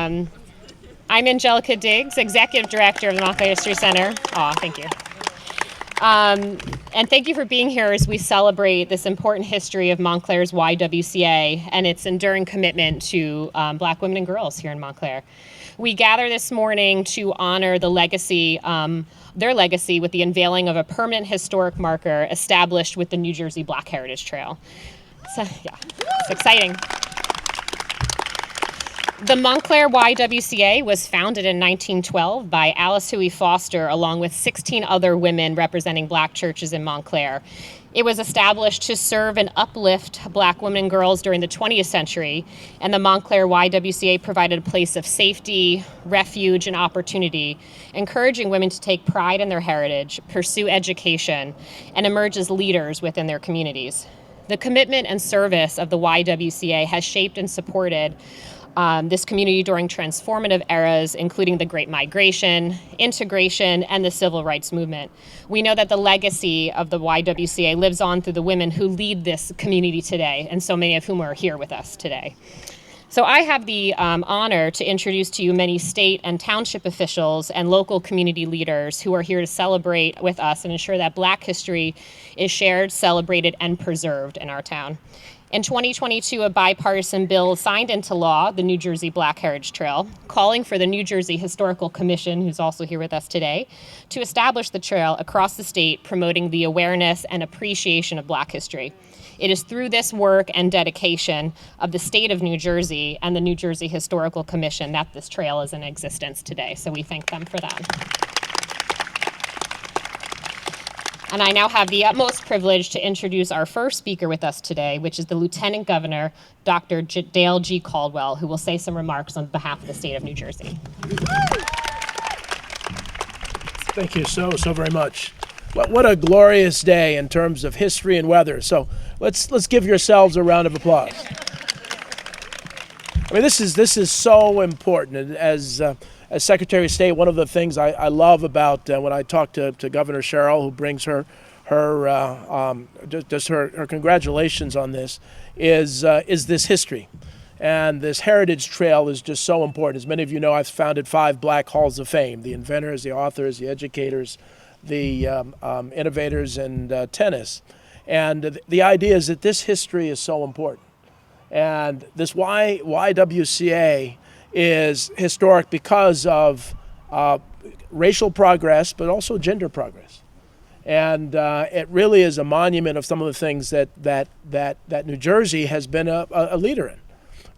I'm Angelica Diggs, Executive Director of the Montclair History Center. Aw, thank you. And thank you for being here as we celebrate this important history of Montclair's YWCA and its enduring commitment to Black women and girls here in Montclair. We gather this morning to honor the legacy, their legacy, with the unveiling of a permanent historic marker established with the New Jersey Black Heritage Trail. So, yeah, it's exciting. The Montclair YWCA was founded in 1912 by Alice Huey Foster, along with 16 other women representing Black churches in Montclair. It was established to serve and uplift Black women and girls during the 20th century, and the Montclair YWCA provided a place of safety, refuge, and opportunity, encouraging women to take pride in their heritage, pursue education, and emerge as leaders within their communities. The commitment and service of the YWCA has shaped and supported this community during transformative eras, including the Great Migration, integration, and the Civil Rights Movement. We know that the legacy of the YWCA lives on through the women who lead this community today, and so many of whom are here with us today. So I have the honor to introduce to you many state and township officials and local community leaders who are here to celebrate with us and ensure that Black history is shared, celebrated, and preserved in our town. In 2022, a bipartisan bill signed into law, the New Jersey Black Heritage Trail, calling for the New Jersey Historical Commission, who's also here with us today, to establish the trail across the state, promoting the awareness and appreciation of Black history. It is through this work and dedication of the state of New Jersey and the New Jersey Historical Commission that this trail is in existence today, so we thank them for that. And I now have the utmost privilege to introduce our first speaker with us today, which is the Lieutenant Governor, Dr. Dale G. Caldwell, who will say some remarks on behalf of the state of New Jersey. Thank you so very much. What a glorious day in terms of history and weather. So let's give yourselves a round of applause. I mean, this is so important. As Secretary of State, one of the things I love about when I talk to Governor Sherrill, who brings her congratulations on this, is this history. And this heritage trail is just so important. As many of you know, I've founded 5 Black Halls of Fame: the inventors, the authors, the educators, the innovators, and tennis. And the idea is that this history is so important. And this YWCA is historic because of racial progress, but also gender progress. And it really is a monument of some of the things that New Jersey has been a leader in.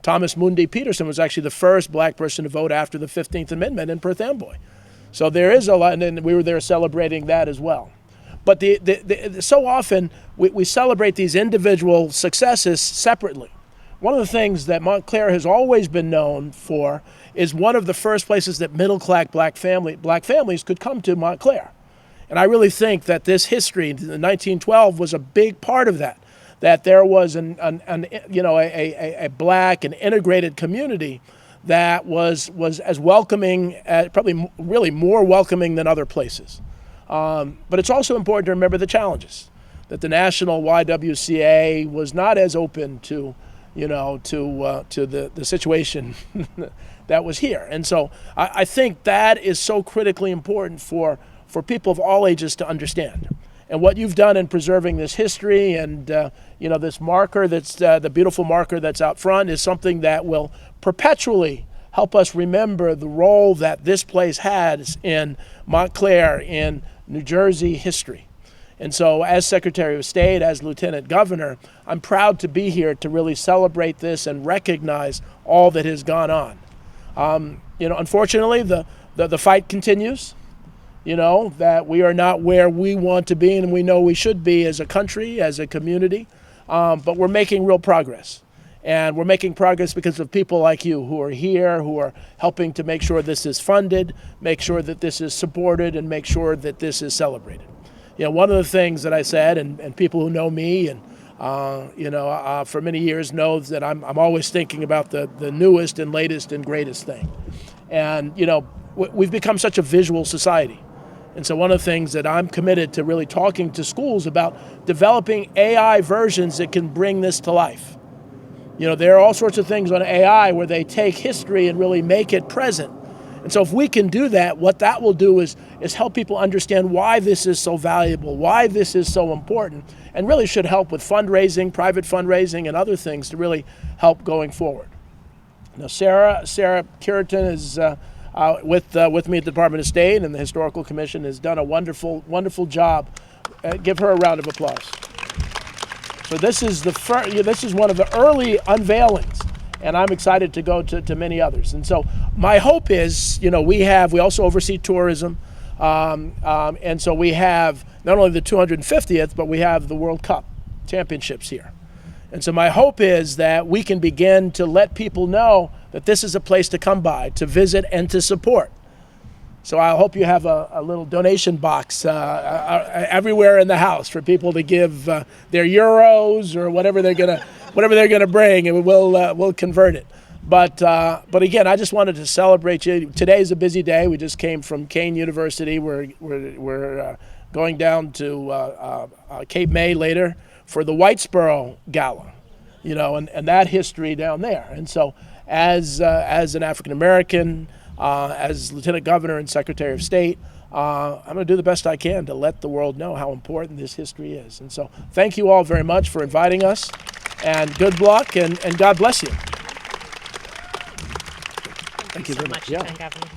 Thomas Mundi Peterson was actually the first Black person to vote after the 15th Amendment in Perth Amboy. So there is a lot, and we were there celebrating that as well. But so often we celebrate these individual successes separately. One of the things that Montclair has always been known for is one of the first places that middle-class black families could come to Montclair. And I really think that this history, in 1912, was a big part of that. That there was a black and integrated community that was as welcoming, probably really more welcoming than other places. But it's also important to remember the challenges. That the national YWCA was not as open to the situation that was here. And so I think that is so critically important for people of all ages to understand. And what you've done in preserving this history and this marker, that's the beautiful marker that's out front, is something that will perpetually help us remember the role that this place has in Montclair, in New Jersey history. And so as Secretary of State, as Lieutenant Governor, I'm proud to be here to really celebrate this and recognize all that has gone on. Unfortunately, the fight continues, that we are not where we want to be and we know we should be as a country, as a community, but we're making real progress. And we're making progress because of people like you who are here, who are helping to make sure this is funded, make sure that this is supported, and make sure that this is celebrated. One of the things that I said, and people who know me and for many years know that I'm always thinking about the newest and latest and greatest thing. And we've become such a visual society. And so one of the things that I'm committed to really talking to schools about, developing AI versions that can bring this to life. There are all sorts of things on AI where they take history and really make it present. And so if we can do that, what that will do is help people understand why this is so valuable, why this is so important, and really should help with fundraising, private fundraising, and other things to really help going forward. Now, Sarah Curitan is with me at the Department of State, and the Historical Commission has done a wonderful, wonderful job. Give her a round of applause. So this is this is one of the early unveilings, and I'm excited to go to many others. And so my hope is, we also oversee tourism, and so we have not only the 250th, but we have the World Cup championships here. And so my hope is that we can begin to let people know that this is a place to come by, to visit, and to support. So I hope you have a little donation box everywhere in the house for people to give their euros or whatever they're gonna bring, and we'll convert it. But again, I just wanted to celebrate you. Today's a busy day. We just came from Kean University. We're going down to Cape May later for the Whitesboro Gala, and that history down there. And so, as an African American, as Lieutenant Governor and Secretary of State, I'm going to do the best I can to let the world know how important this history is. And so thank you all very much for inviting us, and good luck, and God bless you. Thank you very much, Lieutenant Governor.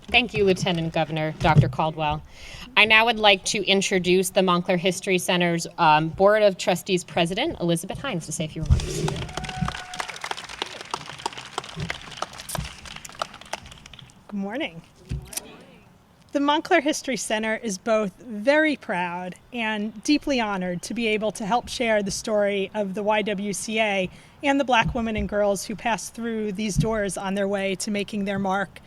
Thank you, Lieutenant Governor Dr. Caldwell. I now would like to introduce the Montclair History Center's Board of Trustees President, Elizabeth Hines, to say a few remarks. Good morning. The Montclair History Center is both very proud and deeply honored to be able to help share the story of the YWCA and the Black women and girls who passed through these doors on their way to making their mark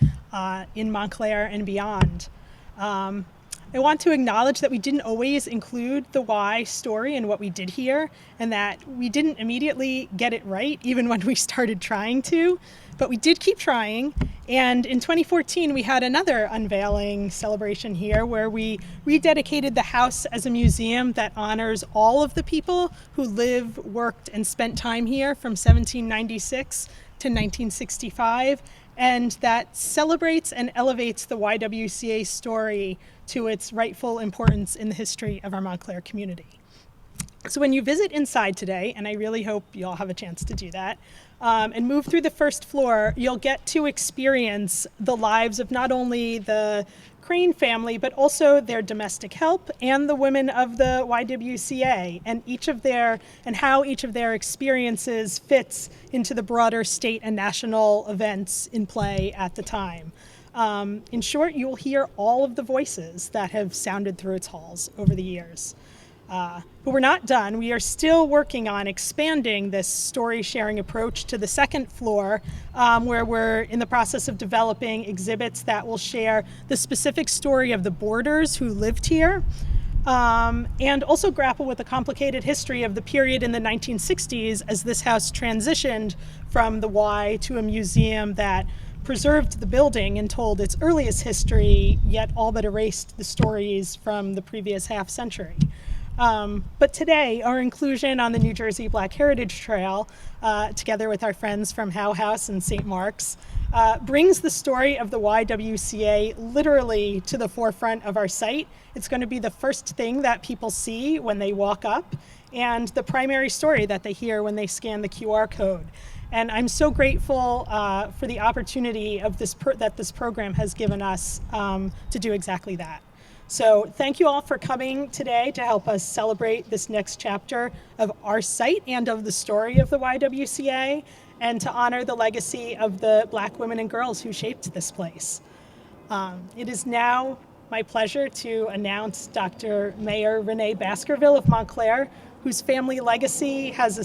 in Montclair and beyond. I want to acknowledge that we didn't always include the Y story in what we did here, and that we didn't immediately get it right, even when we started trying to, but we did keep trying. And in 2014, we had another unveiling celebration here where we rededicated the house as a museum that honors all of the people who lived, worked, and spent time here from 1796 to 1965, and that celebrates and elevates the YWCA story to its rightful importance in the history of our Montclair community. So when you visit inside today, and I really hope you all have a chance to do that, and move through the first floor, you'll get to experience the lives of not only the Crane family, but also their domestic help and the women of the YWCA, and how each of their experiences fits into the broader state and national events in play at the time. In short, you will hear all of the voices that have sounded through its halls over the years. But we're not done. We are still working on expanding this story sharing approach to the second floor, where we're in the process of developing exhibits that will share the specific story of the boarders who lived here, and also grapple with the complicated history of the period in the 1960s as this house transitioned from the Y to a museum that preserved the building and told its earliest history, yet all but erased the stories from the previous half century. But today, our inclusion on the New Jersey Black Heritage Trail, together with our friends from Howe House and St. Mark's, brings the story of the YWCA literally to the forefront of our site. It's going to be the first thing that people see when they walk up, and the primary story that they hear when they scan the QR code. And I'm so grateful for the opportunity of that this program has given us to do exactly that. So thank you all for coming today to help us celebrate this next chapter of our site and of the story of the YWCA, and to honor the legacy of the Black women and girls who shaped this place. It is now my pleasure to announce Dr. Mayor Renee Baskerville of Montclair, whose family legacy has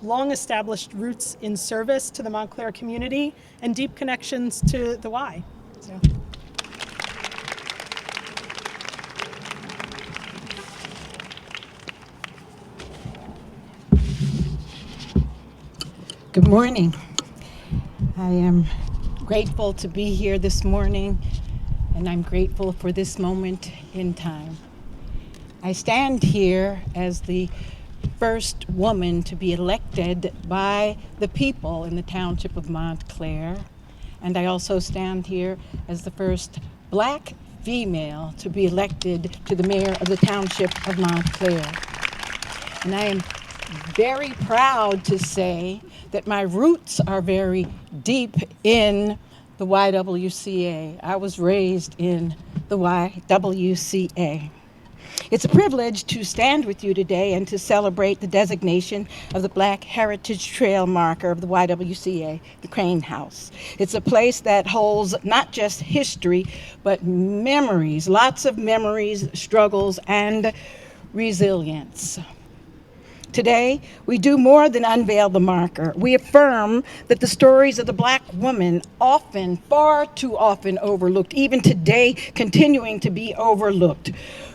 long established roots in service to the Montclair community and deep connections to the Y. So. Good morning. I am grateful to be here this morning, and I'm grateful for this moment in time. I stand here as the first woman to be elected by the people in the township of Montclair. And I also stand here as the first black female to be elected to the mayor of the township of Montclair. And I am very proud to say that my roots are very deep in the YWCA. I was raised in the YWCA. It's a privilege to stand with you today and to celebrate the designation of the Black Heritage Trail marker of the YWCA, the Crane House. It's a place that holds not just history, but memories, lots of memories, struggles, and resilience. Today, we do more than unveil the marker. We affirm that the stories of the Black woman, often, far too often overlooked, even today continuing to be overlooked.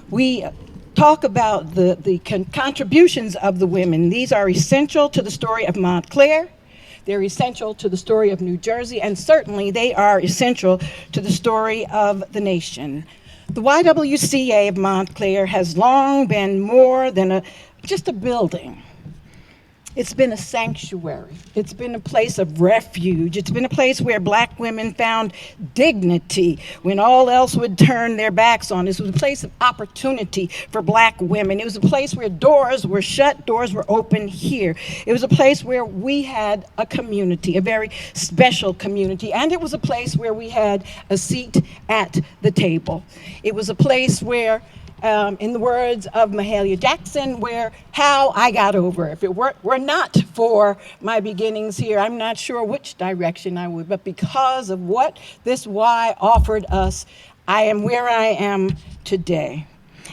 We talk about the contributions of the women. These are essential to the story of Montclair. They're essential to the story of New Jersey, and certainly they are essential to the story of the nation. The YWCA of Montclair has long been more than just a building. It's been a sanctuary. It's been a place of refuge. It's been a place where Black women found dignity when all else would turn their backs on us. It was a place of opportunity for Black women. It was a place where doors were shut, doors were open here. It was a place where we had a community, a very special community, and it was a place where we had a seat at the table. It was a place where in the words of Mahalia Jackson, where how I got over. If it were not for my beginnings here, I'm not sure which direction I would, but because of what this Y offered us, I am where I am today.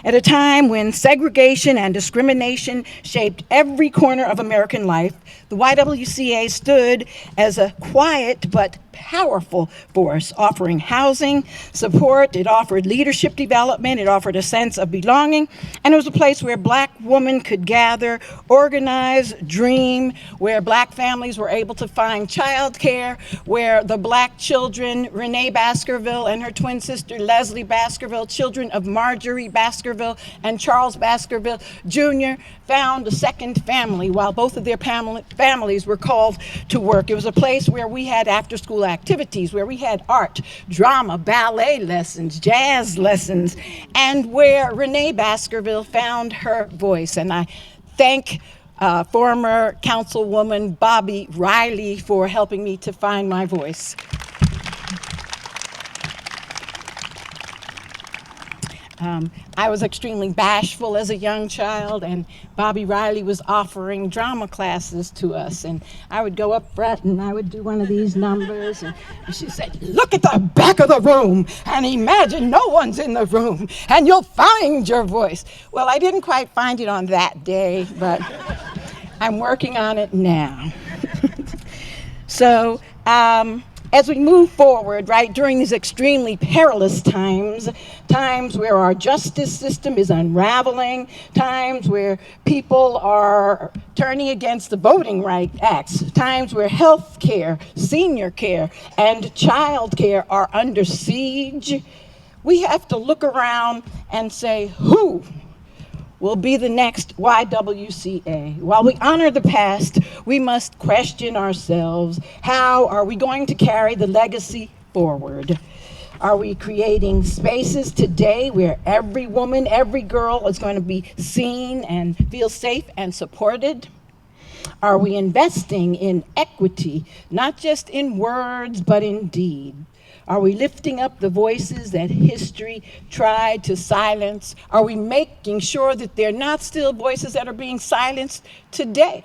At a time when segregation and discrimination shaped every corner of American life, the YWCA stood as a quiet but powerful force, offering housing, support. It offered leadership development. It offered a sense of belonging. And it was a place where Black women could gather, organize, dream, where Black families were able to find childcare, where the Black children, Renee Baskerville and her twin sister, Leslie Baskerville, children of Marjorie Baskerville and Charles Baskerville Jr., found a second family while both of their families were called to work. It was a place where we had after-school activities, where we had art, drama, ballet lessons, jazz lessons, and where Renee Baskerville found her voice. And I thank former Councilwoman Bobby Riley for helping me to find my voice. I was extremely bashful as a young child, and Bobby Riley was offering drama classes to us, and I would go up front and I would do one of these numbers, and she said, "Look at the back of the room and imagine no one's in the room and you'll find your voice." Well, I didn't quite find it on that day, but I'm working on it now. So, as we move forward, right, during these extremely perilous times where our justice system is unraveling, times where people are turning against the Voting Rights Acts, times where health care, senior care, and child care are under siege, we have to look around and say, who will be the next YWCA? While we honor the past, we must question ourselves. How are we going to carry the legacy forward? Are we creating spaces today where every woman, every girl is going to be seen and feel safe and supported? Are we investing in equity, not just in words, but in deed? Are we lifting up the voices that history tried to silence? Are we making sure that they're not still voices that are being silenced today?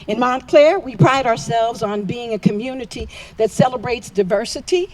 In Montclair, we pride ourselves on being a community that celebrates diversity,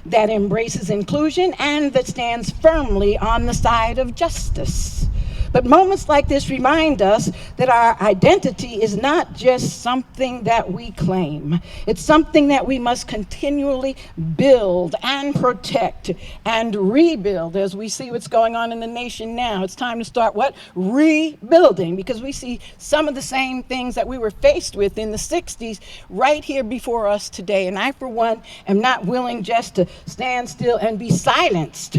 that embraces inclusion, and that stands firmly on the side of justice. But moments like this remind us that our identity is not just something that we claim. It's something that we must continually build and protect and rebuild. As we see what's going on in the nation now, it's time to start what? Rebuilding, because we see some of the same things that we were faced with in the 60s right here before us today. And I, for one, am not willing just to stand still and be silenced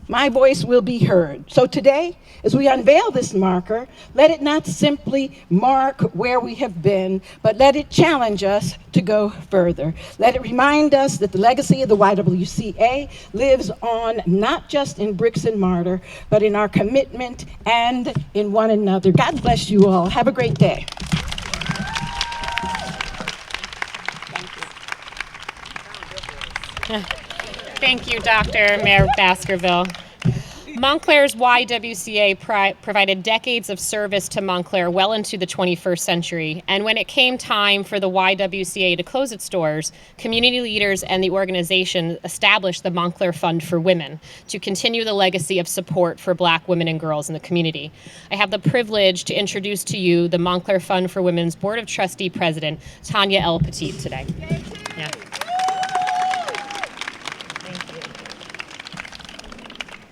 my voice will be heard. So today, as we unveil this marker, let it not simply mark where we have been, but let it challenge us to go further. Let it remind us that the legacy of the YWCA lives on not just in bricks and mortar, but in our commitment and in one another. God bless you all. Have a great day. Thank you, Dr. Mayor Baskerville. Montclair's YWCA provided decades of service to Montclair well into the 21st century, and when it came time for the YWCA to close its doors, community leaders and the organization established the Montclair Fund for Women to continue the legacy of support for Black women and girls in the community. I have the privilege to introduce to you the Montclair Fund for Women's Board of Trustee President, Tanya L. Petit, today. Yeah.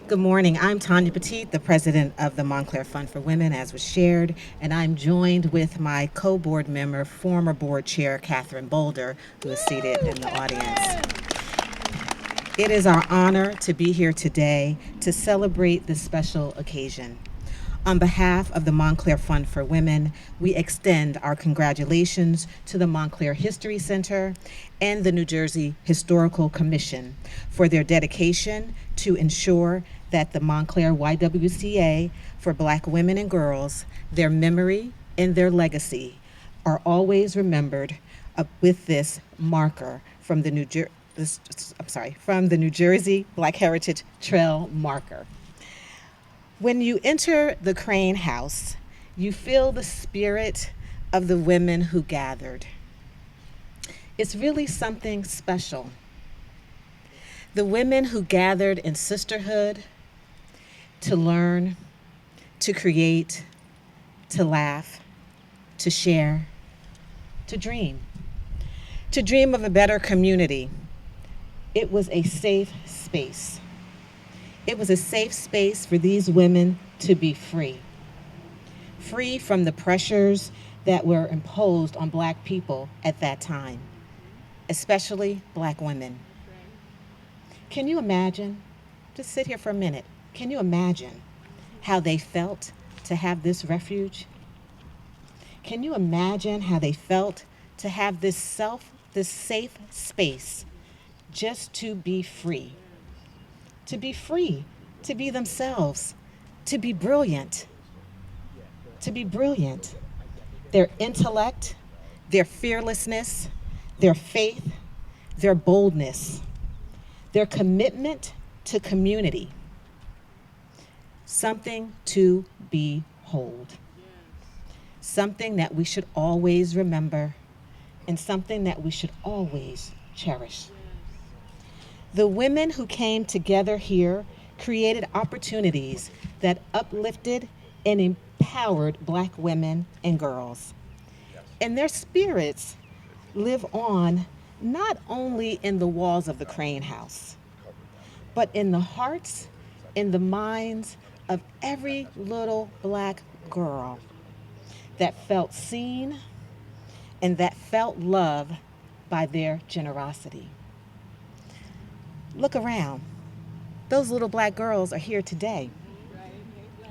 Good morning. I'm Tanya Petit, the president of the Montclair Fund for Women, as was shared, and I'm joined with my co-board member, former board chair, Catherine Boulder, who is seated in the audience. It is our honor to be here today to celebrate this special occasion. On behalf of the Montclair Fund for Women, we extend our congratulations to the Montclair History Center and the New Jersey Historical Commission for their dedication to ensure that the Montclair YWCA for Black women and girls, their memory and their legacy are always remembered with this marker from the New Jersey Black Heritage Trail marker. When you enter the Crane House, you feel the spirit of the women who gathered. It's really something special. The women who gathered in sisterhood to learn, to create, to laugh, to share, to dream of a better community. It was a safe space. It was a safe space for these women to be free from the pressures that were imposed on Black people at that time, especially Black women. Can you imagine? Just sit here for a minute. Can you imagine how they felt to have this refuge? Can you imagine how they felt to have this safe space just to be free? To be free, to be themselves, to be brilliant, Their intellect, their fearlessness, their faith, their boldness, their commitment to community. Something to behold. Something that we should always remember and something that we should always cherish. The women who came together here created opportunities that uplifted and empowered Black women and girls. And their spirits live on not only in the walls of the Crane House, but in the hearts, in the minds of every little Black girl that felt seen and that felt loved by their generosity. Look around. Those little Black girls are here today.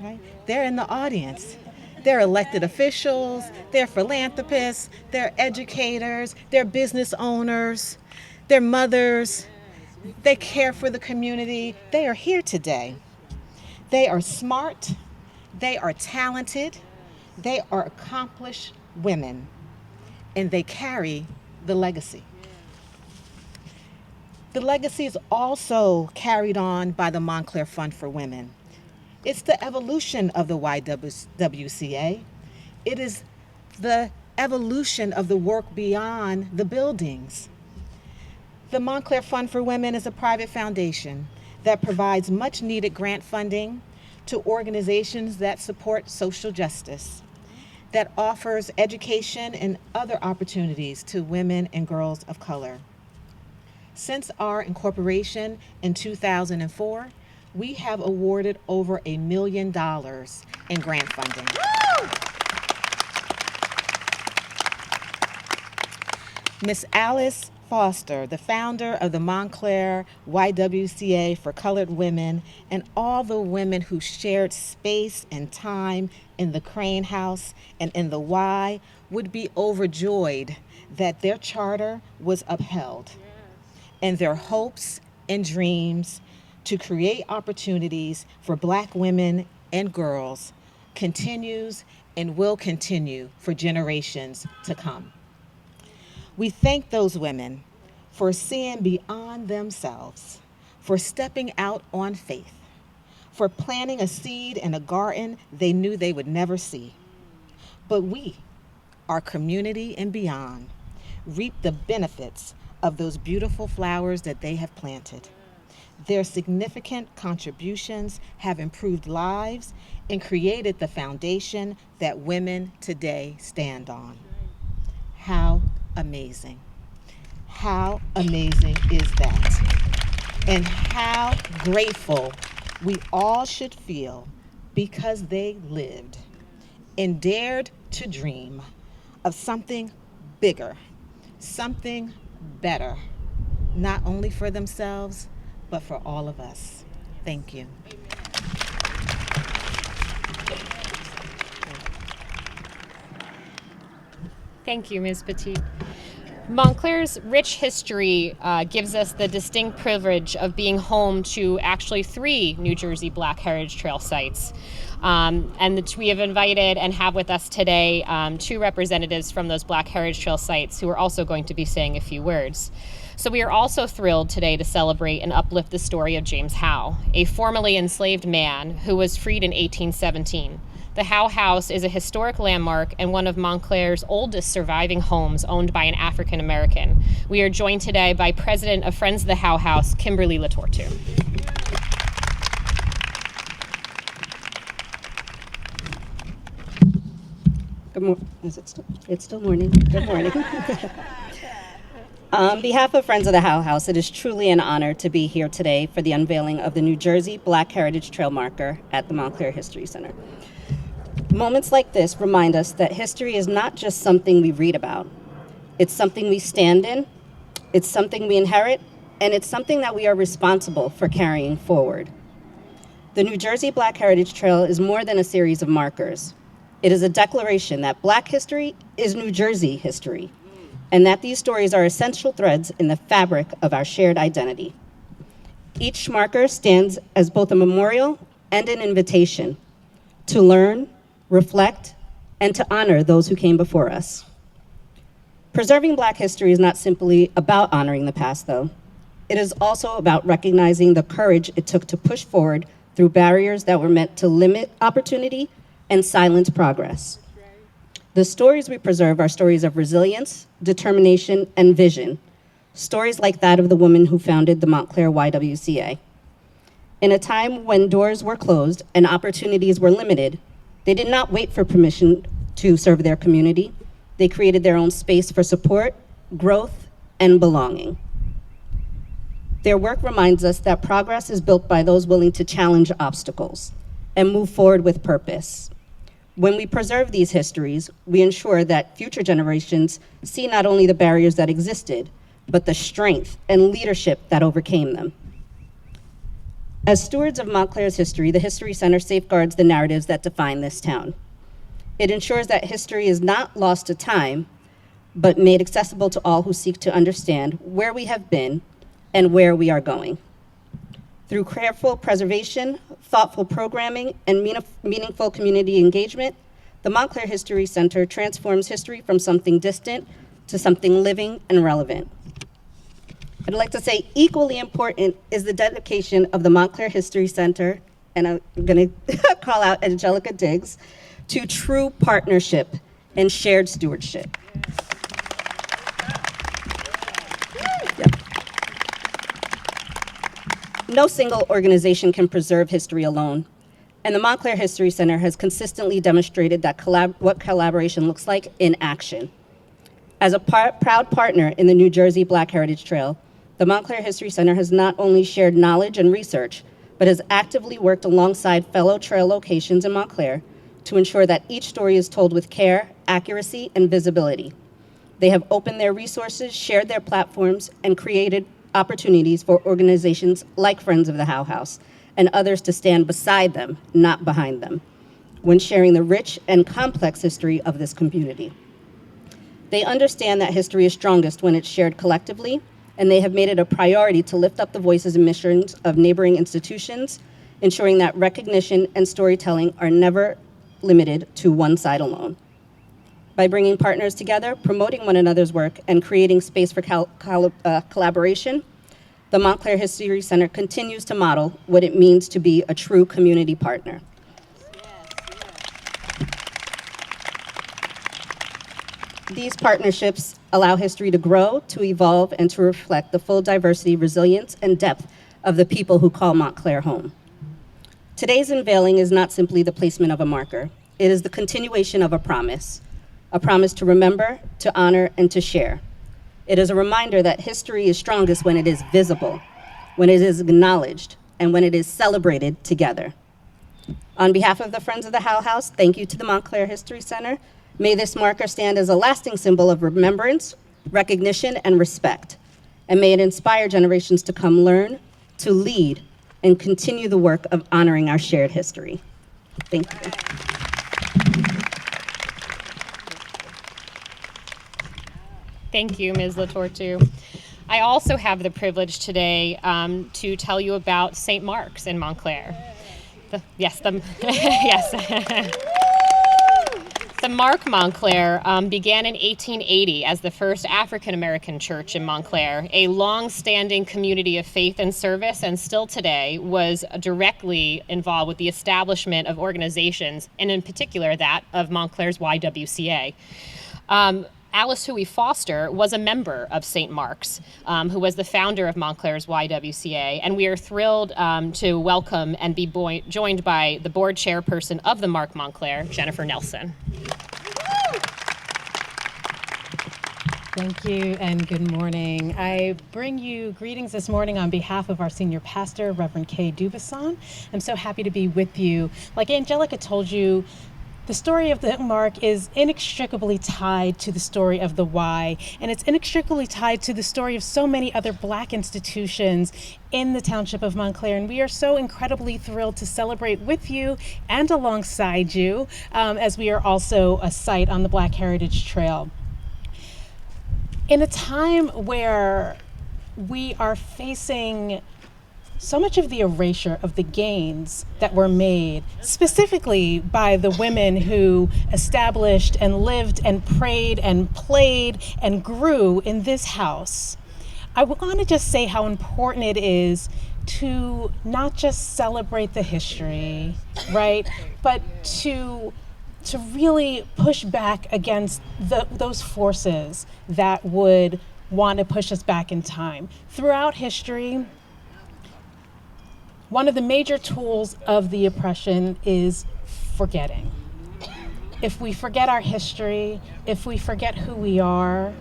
Right? They're in the audience. They're elected officials, they're philanthropists, they're educators, they're business owners, they're mothers, they care for the community. They are here today. They are smart, they are talented, they are accomplished women, and they carry the legacy. The legacy is also carried on by the Montclair Fund for Women. It's the evolution of the YWCA. It is the evolution of the work beyond the buildings. The Montclair Fund for Women is a private foundation that provides much needed grant funding to organizations that support social justice, that offers education and other opportunities to women and girls of color. Since our incorporation in 2004, we have awarded over $1 million in grant funding. Ms. Alice Foster, the founder of the Montclair YWCA for colored women, and all the women who shared space and time in the Crane House and in the Y, would be overjoyed that their charter was upheld and their hopes and dreams to create opportunities for Black women and girls continues and will continue for generations to come. We thank those women for seeing beyond themselves, for stepping out on faith, for planting a seed in a garden they knew they would never see. But we, our community and beyond, reap the benefits of those beautiful flowers that they have planted. Their significant contributions have improved lives and created the foundation that women today stand on. How amazing. How amazing is that? And how grateful we all should feel because they lived and dared to dream of something bigger, something better, not only for themselves, but for all of us. Thank you. Thank you, Ms. Petit. Montclair's rich history gives us the distinct privilege of being home to actually 3 New Jersey Black Heritage Trail sites. And we have invited and have with us today 2 representatives from those Black Heritage Trail sites who are also going to be saying a few words. So we are also thrilled today to celebrate and uplift the story of James Howe, a formerly enslaved man who was freed in 1817. The Howe House is a historic landmark and one of Montclair's oldest surviving homes owned by an African American. We are joined today by President of Friends of the Howe House, Kimberly Latortu. Good morning. Is it still? It's still morning. Good morning. On behalf of Friends of the Howe House, it is truly an honor to be here today for the unveiling of the New Jersey Black Heritage Trail Marker at the Montclair History Center. Moments like this remind us that history is not just something we read about. It's something we stand in, it's something we inherit, and it's something that we are responsible for carrying forward. The New Jersey Black Heritage Trail is more than a series of markers. It is a declaration that Black history is New Jersey history, and that these stories are essential threads in the fabric of our shared identity. Each marker stands as both a memorial and an invitation to learn, reflect, and to honor those who came before us. Preserving Black history is not simply about honoring the past, though. It is also about recognizing the courage it took to push forward through barriers that were meant to limit opportunity and silence progress. The stories we preserve are stories of resilience, determination, and vision, stories like that of the woman who founded the Montclair YWCA. In a time when doors were closed and opportunities were limited, they did not wait for permission to serve their community. They created their own space for support, growth, and belonging. Their work reminds us that progress is built by those willing to challenge obstacles and move forward with purpose. When we preserve these histories, we ensure that future generations see not only the barriers that existed, but the strength and leadership that overcame them. As stewards of Montclair's history, the History Center safeguards the narratives that define this town. It ensures that history is not lost to time, but made accessible to all who seek to understand where we have been and where we are going. Through careful preservation, thoughtful programming, and meaningful community engagement, the Montclair History Center transforms history from something distant to something living and relevant. I'd like to say equally important is the dedication of the Montclair History Center, and I'm going to call out Angelica Diggs, to true partnership and shared stewardship. No single organization can preserve history alone, and the Montclair History Center has consistently demonstrated that what collaboration looks like in action. As a proud partner in the New Jersey Black Heritage Trail, the Montclair History Center has not only shared knowledge and research, but has actively worked alongside fellow trail locations in Montclair to ensure that each story is told with care, accuracy, and visibility. They have opened their resources, shared their platforms, and created opportunities for organizations like Friends of the How House and others to stand beside them, not behind them, when sharing the rich and complex history of this community. They understand that history is strongest when it's shared collectively, and they have made it a priority to lift up the voices and missions of neighboring institutions, ensuring that recognition and storytelling are never limited to one side alone. By bringing partners together, promoting one another's work, and creating space for collaboration, the Montclair History Center continues to model what it means to be a true community partner. These partnerships allow history to grow, to evolve, and to reflect the full diversity, resilience, and depth of the people who call Montclair home. Today's unveiling is not simply the placement of a marker. It is the continuation of a promise to remember, to honor, and to share. It is a reminder that history is strongest when it is visible, when it is acknowledged, and when it is celebrated together. On behalf of the Friends of the How House, thank you to the Montclair History Center. May this marker stand as a lasting symbol of remembrance, recognition, and respect. And may it inspire generations to come learn, to lead, and continue the work of honoring our shared history. Thank you. Thank you, Ms. Latortu. I also have the privilege today to tell you about St. Mark's in Montclair. Yes. The Mark Montclair began in 1880 as the first African-American church in Montclair, a long-standing community of faith and service, and still today was directly involved with the establishment of organizations, and in particular that of Montclair's YWCA. Alice Huey Foster was a member of St. Mark's, who was the founder of Montclair's YWCA, and we are thrilled to welcome and be joined by the board chairperson of the Mark Montclair, Jennifer Nelson. Thank you and good morning. I bring you greetings this morning on behalf of our senior pastor, Reverend Kay Dubuisson. I'm so happy to be with you. Like Angelica told you, the story of the Mark is inextricably tied to the story of the Y, and it's inextricably tied to the story of so many other Black institutions in the township of Montclair, and we are so incredibly thrilled to celebrate with you and alongside you, as we are also a site on the Black Heritage Trail. In a time where we are facing so much of the erasure of the gains that were made, specifically by the women who established and lived and prayed and played and grew in this house, I want to just say how important it is to not just celebrate the history, right, but to really push back against those forces that would want to push us back in time. Throughout history, one of the major tools of the oppression is forgetting. If we forget our history, if we forget who we are,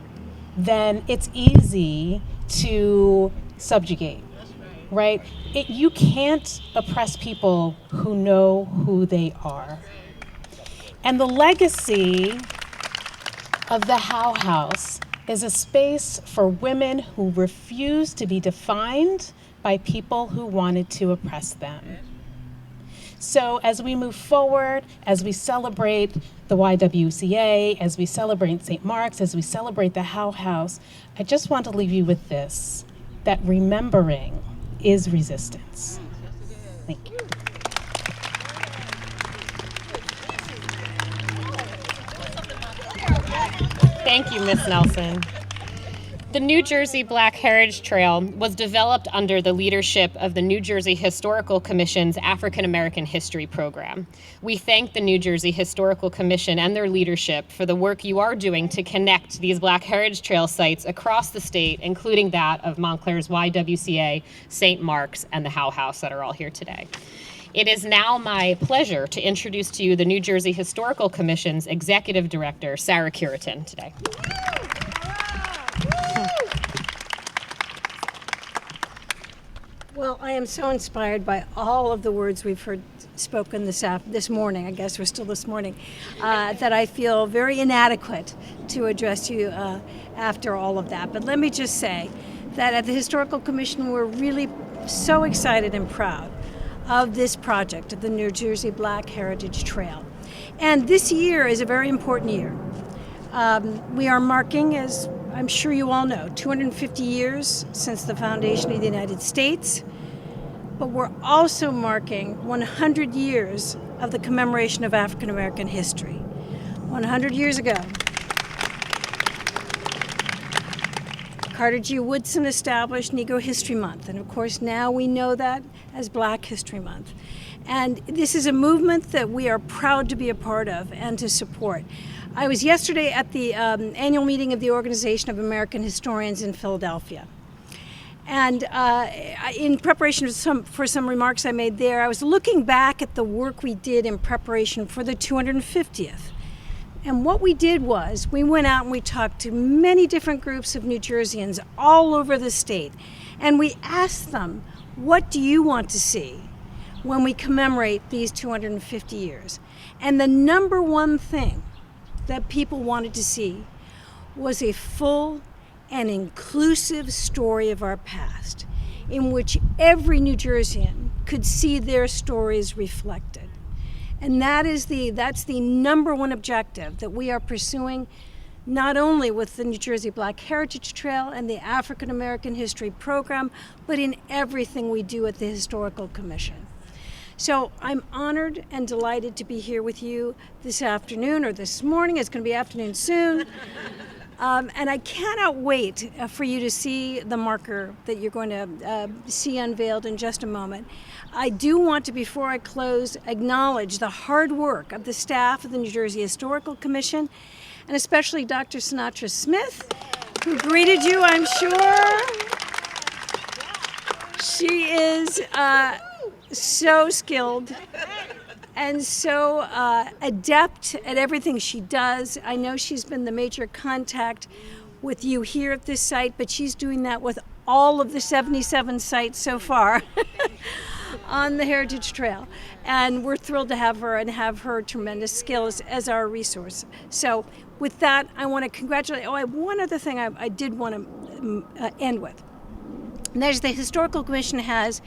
then it's easy to subjugate, right? You can't oppress people who know who they are. And the legacy of the How House is a space for women who refuse to be defined by people who wanted to oppress them. So as we move forward, as we celebrate the YWCA, as we celebrate St. Mark's, as we celebrate the How House, I just want to leave you with this, that remembering is resistance. Thank you. Thank you, Ms. Nelson. The New Jersey Black Heritage Trail was developed under the leadership of the New Jersey Historical Commission's African American History Program. We thank the New Jersey Historical Commission and their leadership for the work you are doing to connect these Black Heritage Trail sites across the state, including that of Montclair's YWCA, St. Mark's, and the How House that are all here today. It is now my pleasure to introduce to you the New Jersey Historical Commission's Executive Director, Sarah Curitin, today. Well, I am so inspired by all of the words we've heard spoken this morning, I guess we're still this morning, that I feel very inadequate to address you after all of that. But let me just say that at the Historical Commission, we're really so excited and proud of this project of the New Jersey Black Heritage Trail. And this year is a very important year. We are marking, as I'm sure you all know, 250 years since the foundation of the United States, but we're also marking 100 years of the commemoration of African American history. 100 years ago, Carter G. Woodson established Negro History Month, and of course now we know that as Black History Month. And this is a movement that we are proud to be a part of and to support. I was yesterday at the annual meeting of the Organization of American Historians in Philadelphia. And in preparation for some remarks I made there, I was looking back at the work we did in preparation for the 250th. And what we did was we went out and we talked to many different groups of New Jerseyans all over the state. And we asked them, what do you want to see when we commemorate these 250 years? And the number one thing that people wanted to see was a full and inclusive story of our past, in which every New Jerseyan could see their stories reflected. And that's the number one objective that we are pursuing, not only with the New Jersey Black Heritage Trail and the African American History Program, but in everything we do at the Historical Commission. So I'm honored and delighted to be here with you this afternoon, or this morning. It's going to be afternoon soon. And I cannot wait for you to see the marker that you're going to see unveiled in just a moment. I do want to, before I close, acknowledge the hard work of the staff of the New Jersey Historical Commission, and especially Dr. Sinatra Smith, who greeted you, I'm sure. She is so skilled and so adept at everything she does. I know she's been the major contact with you here at this site, but she's doing that with all of the 77 sites so far on the Heritage Trail. And we're thrilled to have her and have her tremendous skills as our resource. So with that, I want to congratulate. Oh, one other thing I did want to end with. And that is the Historical Commission has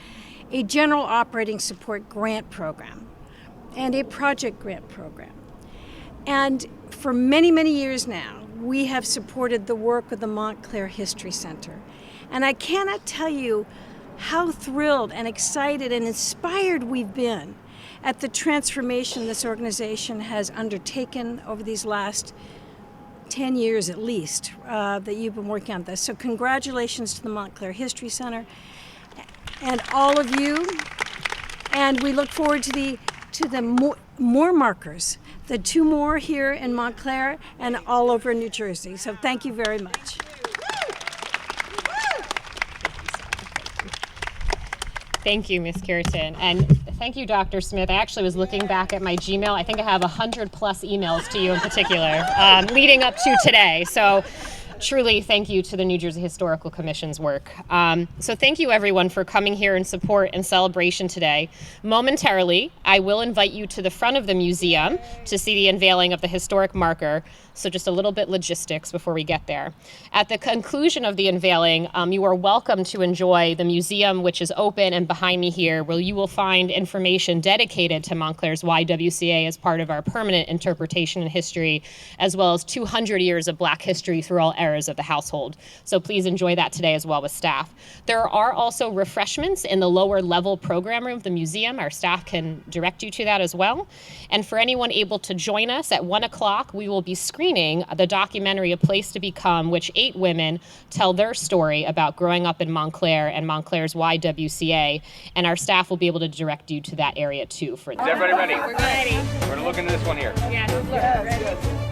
a general operating support grant program and a project grant program. And for many, many years now, we have supported the work of the Montclair History Center. And I cannot tell you how thrilled and excited and inspired we've been at the transformation this organization has undertaken over these last 10 years at least that you've been working on this. So congratulations to the Montclair History Center and all of you, and we look forward to the more markers, the 2 more here in Montclair and all over New Jersey. So thank you very much. Thank you, Ms. Kierton, and thank you, Dr. Smith. I actually was looking back at my Gmail. I think I have 100+ emails to you in particular, leading up to today. So truly thank you to the New Jersey Historical Commission's work. So thank you everyone for coming here in support and celebration today. Momentarily, I will invite you to the front of the museum to see the unveiling of the historic marker. So just a little bit logistics before we get there. At the conclusion of the unveiling, you are welcome to enjoy the museum, which is open, and behind me here, where you will find information dedicated to Montclair's YWCA as part of our permanent interpretation and history, as well as 200 years of Black history through all eras of the household. So please enjoy that today as well with staff. There are also refreshments in the lower level program room of the museum. Our staff can direct you to that as well. And for anyone able to join us at 1 o'clock, we will be screening the documentary A Place to Become, which 8 women tell their story about growing up in Montclair and Montclair's YWCA. And our staff will be able to direct you to that area too. For Is everybody ready? We're ready. We're going to look into this one here. Yeah, we're ready.